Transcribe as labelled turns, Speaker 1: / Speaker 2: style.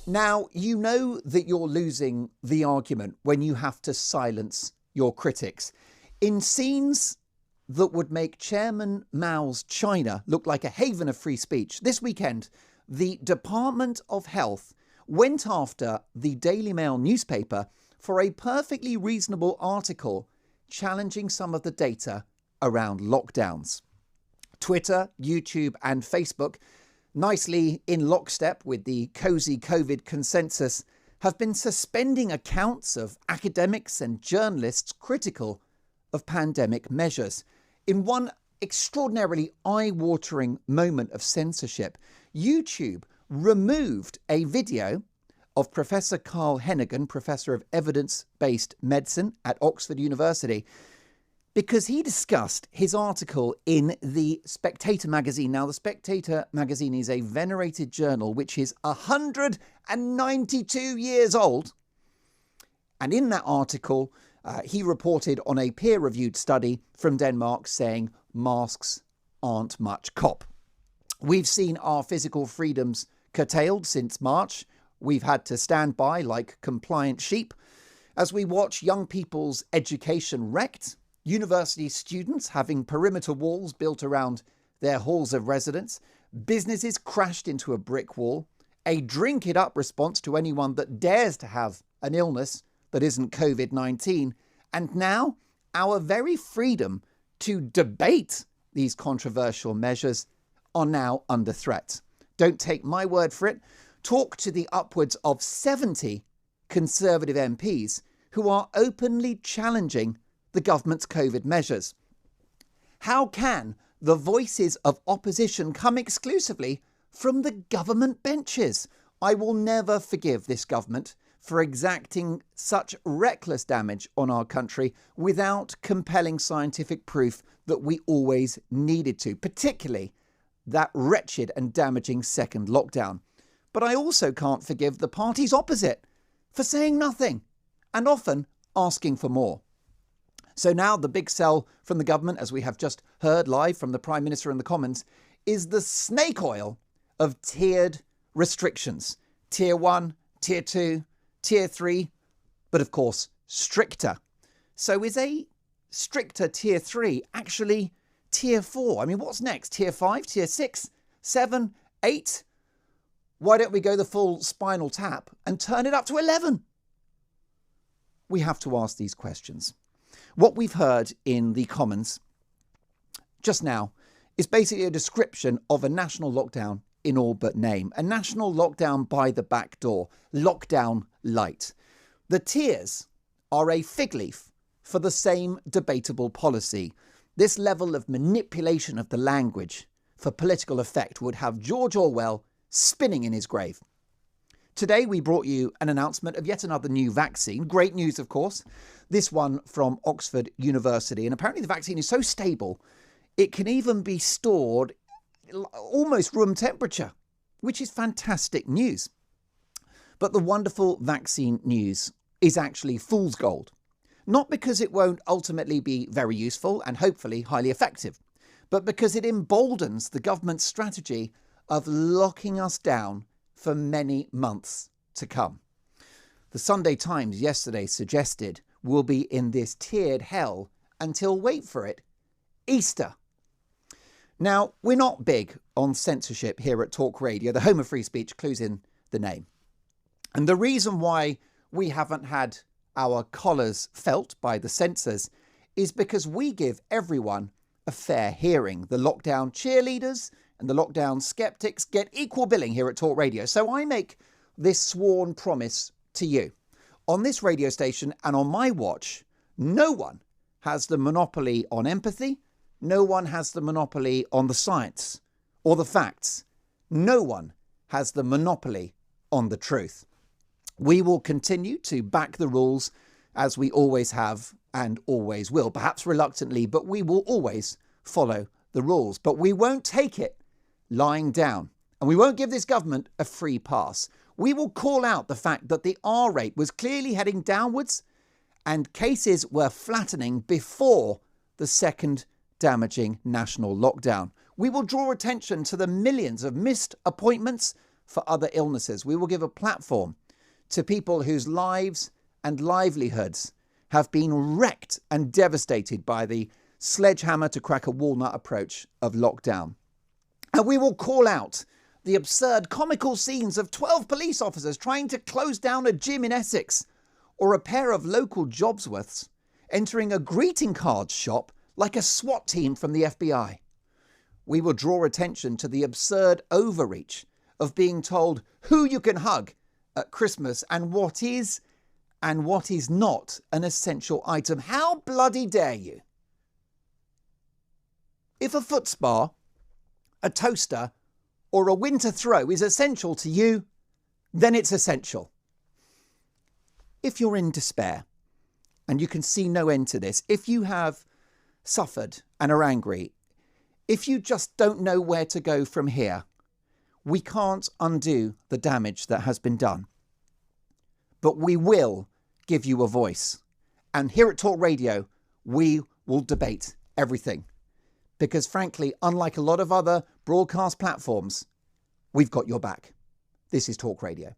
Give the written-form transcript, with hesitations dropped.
Speaker 1: Now, you know that you're losing the argument when you have to silence your critics. In scenes that would make Chairman Mao's China look like a haven of free speech, this weekend, the Department of Health went after the Daily Mail newspaper for a perfectly reasonable article challenging some of the data around lockdowns. Twitter, YouTube and Facebook, nicely in lockstep with the cosy COVID consensus, have been suspending accounts of academics and journalists critical of pandemic measures. In one extraordinarily eye-watering moment of censorship, YouTube removed a video of Professor Carl Hennigan, Professor of Evidence-Based Medicine at Oxford University, because he discussed his article in the Spectator magazine. Now, the Spectator magazine is a venerated journal which is 192 years old. And in that article, he reported on a peer-reviewed study from Denmark saying masks aren't much cop. We've seen our physical freedoms curtailed since March. We've had to stand by like compliant sheep as we watch young people's education wrecked, university students having perimeter walls built around their halls of residence, businesses crashed into a brick wall, a drink it up response to anyone that dares to have an illness that isn't COVID-19, and now our very freedom to debate these controversial measures are now under threat. Don't take my word for it. Talk to the upwards of 70 Conservative MPs who are openly challenging the government's COVID measures. How can the voices of opposition come exclusively from the government benches? I will never forgive this government for exacting such reckless damage on our country without compelling scientific proof that we always needed to, particularly that wretched and damaging second lockdown. But I also can't forgive the parties opposite for saying nothing and often asking for more. So now the big sell from the government, as we have just heard live from the Prime Minister and the Commons, is the snake oil of tiered restrictions. Tier 1, Tier 2, Tier 3, but of course stricter. So is a stricter Tier 3 actually Tier 4? I mean, what's next? Tier 5, Tier 6, 7, 8? Why don't we go the full Spinal Tap and turn it up to 11? We have to ask these questions. What we've heard in the Commons just now is basically a description of a national lockdown in all but name. A national lockdown by the back door. Lockdown light. The tiers are a fig leaf for the same debatable policy. This level of manipulation of the language for political effect would have George Orwell spinning in his grave. Today we brought you an announcement of yet another new vaccine. Great news, of course. This one from Oxford University. And apparently the vaccine is so stable, it can even be stored almost room temperature, which is fantastic news. But the wonderful vaccine news is actually fool's gold. Not because it won't ultimately be very useful and hopefully highly effective, but because it emboldens the government's strategy of locking us down for many months to come. The Sunday Times yesterday suggested we'll be in this tiered hell until, wait for it, Easter. Now, we're not big on censorship here at Talk Radio. The home of free speech clues in the name. And the reason why we haven't had our collars felt by the censors is because we give everyone a fair hearing. The lockdown cheerleaders and the lockdown sceptics get equal billing here at Talk Radio. So I make this sworn promise to you. On this radio station and on my watch, no one has the monopoly on empathy. No one has the monopoly on the science or the facts. No one has the monopoly on the truth. We will continue to back the rules as we always have and always will. Perhaps reluctantly, but we will always follow the rules. But we won't take it lying down. And we won't give this government a free pass. We will call out the fact that the R rate was clearly heading downwards and cases were flattening before the second damaging national lockdown. We will draw attention to the millions of missed appointments for other illnesses. We will give a platform to people whose lives and livelihoods have been wrecked and devastated by the sledgehammer to crack a walnut approach of lockdown. And we will call out the absurd comical scenes of 12 police officers trying to close down a gym in Essex, or a pair of local Jobsworths entering a greeting card shop like a SWAT team from the FBI. We will draw attention to the absurd overreach of being told who you can hug at Christmas and what is not an essential item. How bloody dare you? If a foot spa, a toaster, or a winter throw is essential to you, then it's essential. If you're in despair and you can see no end to this, if you have suffered and are angry, if you just don't know where to go from here, we can't undo the damage that has been done. But we will give you a voice. And here at Talk Radio, we will debate everything. Because frankly, unlike a lot of other broadcast platforms, we've got your back. This is Talk Radio.